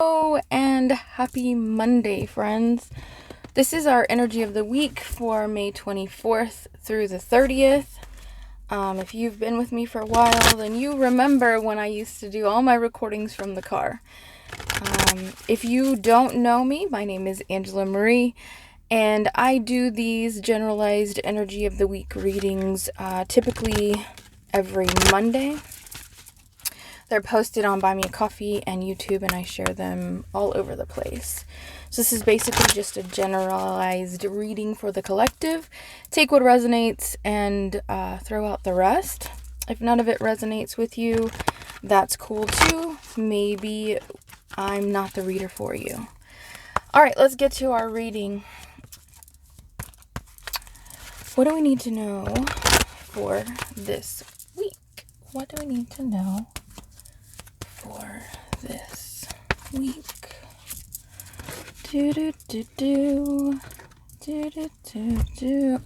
Hello and happy Monday, friends. This is our energy of the week for May 24th through the 30th. If you've been with me for a while, then you remember when I used to do all my recordings from the car. If you don't know me, my name is Angela Marie, and I do these generalized energy of the week readings typically every Monday. They're posted on Buy Me a Coffee and YouTube, and I share them all over the place. So this is basically just a generalized reading for the collective. Take what resonates and throw out the rest. If none of it resonates with you, that's cool too. Maybe I'm not the reader for you. All right, let's get to our reading. What do we need to know for this week? What do we need to know for this week?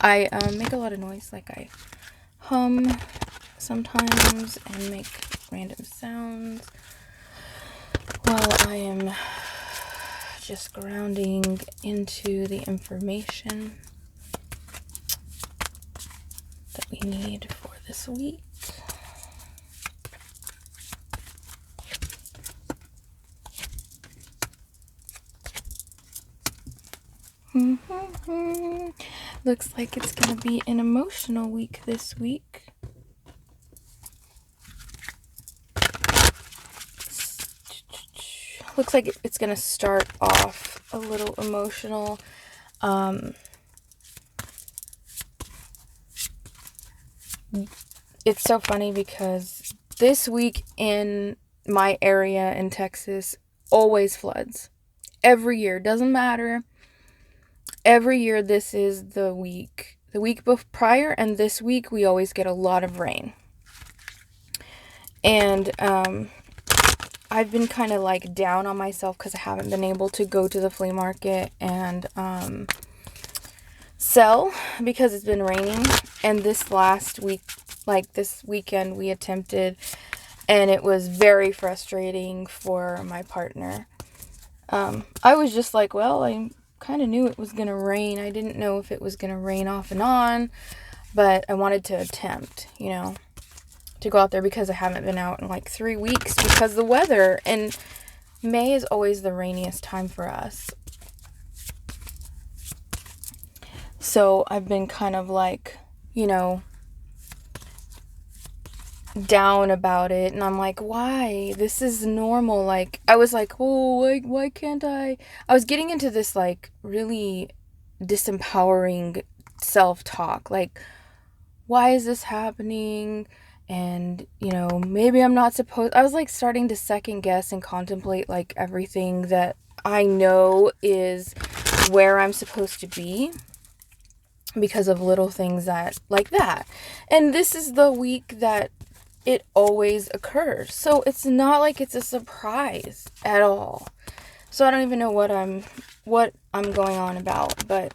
I make a lot of noise, like I hum sometimes and make random sounds while I am just grounding into the information that we need for this week. Looks like it's gonna be an emotional week this week. Looks like it's gonna start off a little emotional. It's so funny because this week in my area in Texas always floods. Every year, doesn't matter. Every year this is the week prior, and this week we always get a lot of rain. And I've been kind of like down on myself because I haven't been able to go to the flea market and sell because it's been raining. And this last week, like this weekend, we attempted, and it was very frustrating for my partner. I was just like, well, I kind of knew it was gonna rain. I didn't know if it was gonna rain off and on, but I wanted to attempt, to go out there because I haven't been out in like 3 weeks because the weather, and May is always the rainiest time for us. So I've been kind of like, down about it, and I'm like, why? This is normal. Like, I was like, oh, why can't I was getting into this like really disempowering self-talk, like, why is this happening? And maybe I'm not supposed. I was like starting to second guess and contemplate like everything that I know is where I'm supposed to be because of little things that like that. And this is the week that it always occurs. So it's not like it's a surprise at all. So I don't even know what I'm going on about, but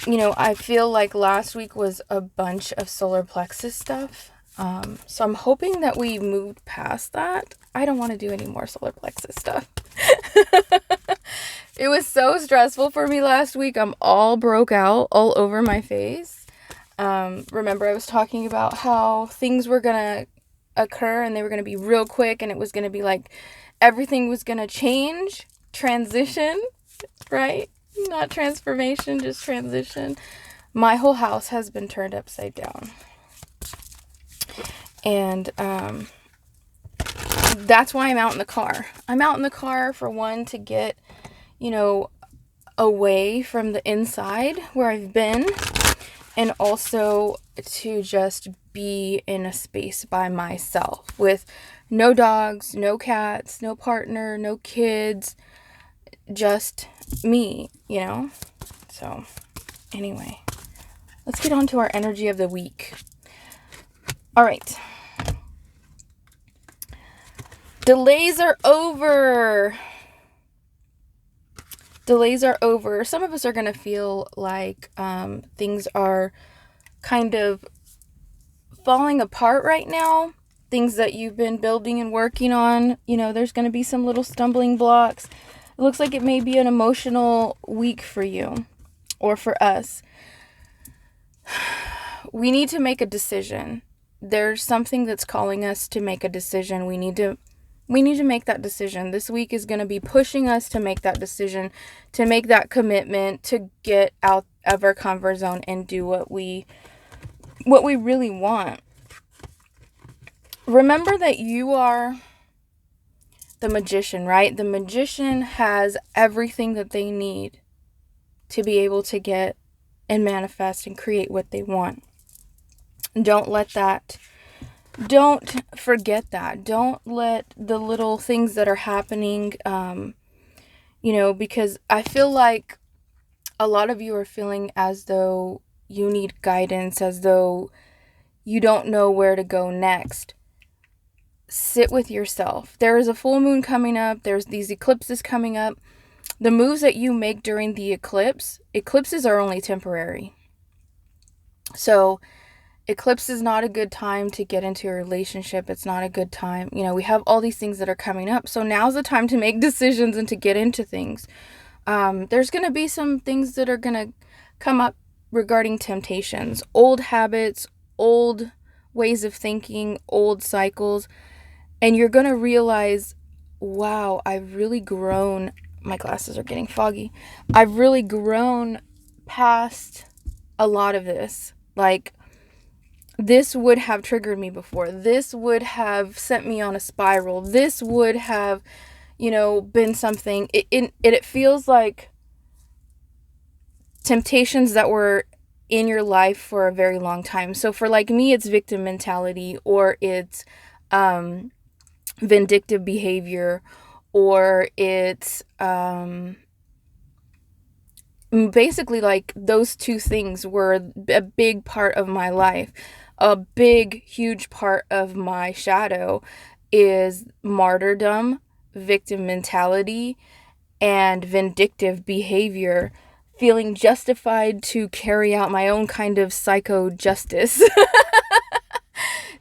I feel like last week was a bunch of solar plexus stuff. So I'm hoping that we moved past that. I don't want to do any more solar plexus stuff. It was so stressful for me last week. I'm all broke out all over my face. Remember I was talking about how things were gonna occur and they were gonna be real quick, and it was gonna be like everything was gonna change, transition, right? Not transformation, just transition. My whole house has been turned upside down. And that's why I'm out in the car. I'm out in the car for one, to get, away from the inside where I've been, and also to just be in a space by myself with no dogs, no cats, no partner, no kids, just me, So, anyway, let's get on to our energy of the week. All right. Delays are over. Delays are over. Some of us are going to feel like things are kind of falling apart right now. things that you've been building and working on. There's going to be some little stumbling blocks. It looks like it may be an emotional week for you or for us. We need to make a decision. There's something that's calling us to make a decision. We need to make that decision. This week is going to be pushing us to make that decision, to make that commitment, to get out of our comfort zone and do what we really want. Remember that you are the magician, right? The magician has everything that they need to be able to get and manifest and create what they want. Don't forget that. Don't let the little things that are happening, because I feel like a lot of you are feeling as though you need guidance, as though you don't know where to go next. Sit with yourself. There is a full moon coming up. There's these eclipses coming up. The moves that you make during the eclipses are only temporary. So eclipse is not a good time to get into a relationship. It's not a good time. We have all these things that are coming up. So now's the time to make decisions and to get into things. There's going to be some things that are going to come up regarding temptations, old habits, old ways of thinking, old cycles. And you're going to realize, wow, I've really grown. My glasses are getting foggy. I've really grown past a lot of this. Like, this would have triggered me before. This would have sent me on a spiral. This would have, been something. It feels like temptations that were in your life for a very long time. So for like me, it's victim mentality, or it's vindictive behavior, or it's basically like those two things were a big part of my life. A big, huge part of my shadow is martyrdom, victim mentality, and vindictive behavior, feeling justified to carry out my own kind of psycho justice.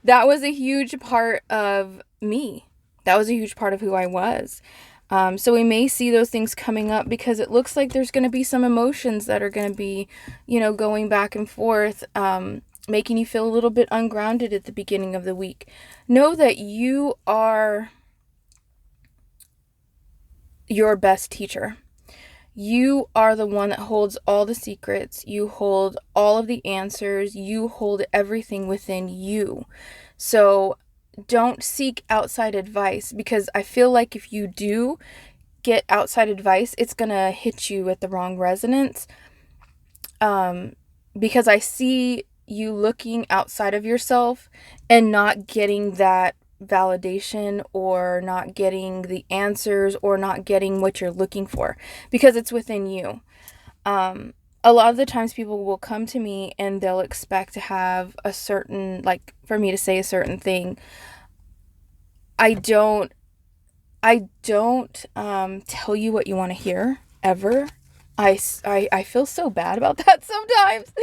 That was a huge part of me. That was a huge part of who I was. So we may see those things coming up because it looks like there's going to be some emotions that are going to be, going back and forth, making you feel a little bit ungrounded at the beginning of the week. Know that you are your best teacher. You are the one that holds all the secrets. You hold all of the answers. You hold everything within you. So don't seek outside advice, because I feel like if you do get outside advice, it's going to hit you at the wrong resonance. Because I see you looking outside of yourself and not getting that validation, or not getting the answers, or not getting what you're looking for, because it's within you. A lot of the times people will come to me and they'll expect to have a certain, like, for me to say a certain thing. I don't tell you what you want to hear, ever. I feel so bad about that sometimes,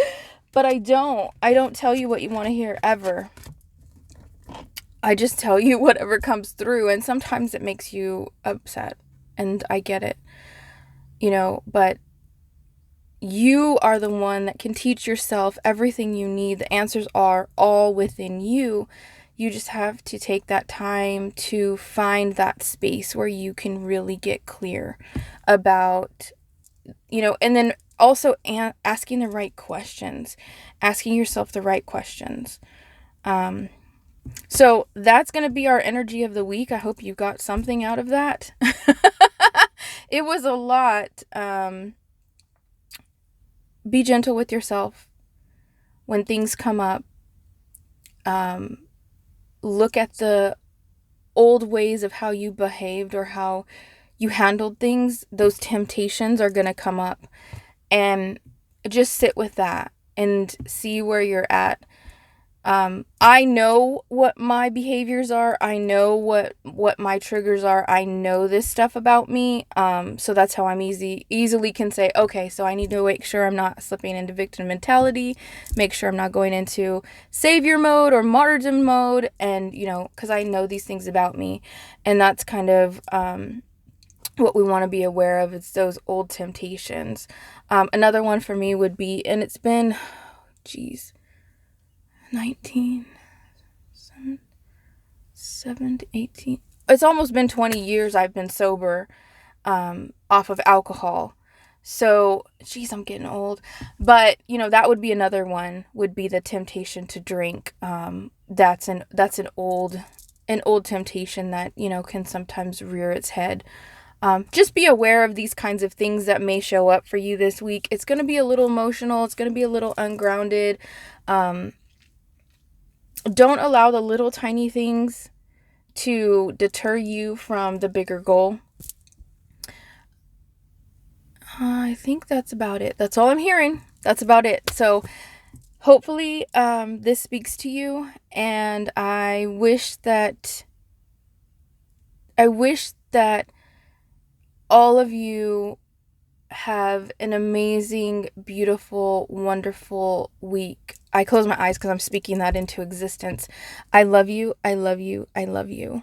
but I don't tell you what you want to hear, ever. I just tell you whatever comes through, and sometimes it makes you upset, and I get it, but you are the one that can teach yourself everything you need. The answers are all within you. You just have to take that time to find that space where you can really get clear about, and then also asking the right questions, asking yourself the right questions. So that's going to be our energy of the week. I hope you got something out of that. It was a lot. Be gentle with yourself when things come up. Look at the old ways of how you behaved or how you handled things. Those temptations are going to come up, and just sit with that and see where you're at. I know what my behaviors are. I know what my triggers are. I know this stuff about me. So that's how I'm easily can say, okay, so I need to make sure I'm not slipping into victim mentality, make sure I'm not going into savior mode or martyrdom mode, and because I know these things about me, and that's kind of what we want to be aware of. It's those old temptations. Another one for me would be, and it's been, geez, 19. 7 to 18. It's almost been 20 years I've been sober, off of alcohol. So, geez, I'm getting old. But, that would be another one, would be the temptation to drink. That's an old temptation that, can sometimes rear its head. Just be aware of these kinds of things that may show up for you this week. It's going to be a little emotional. It's going to be a little ungrounded. Don't allow the little tiny things to deter you from the bigger goal. I think that's about it. That's all I'm hearing. That's about it. So hopefully this speaks to you, and I wish that all of you have an amazing, beautiful, wonderful week. I close my eyes because I'm speaking that into existence. I love you. I love you. I love you.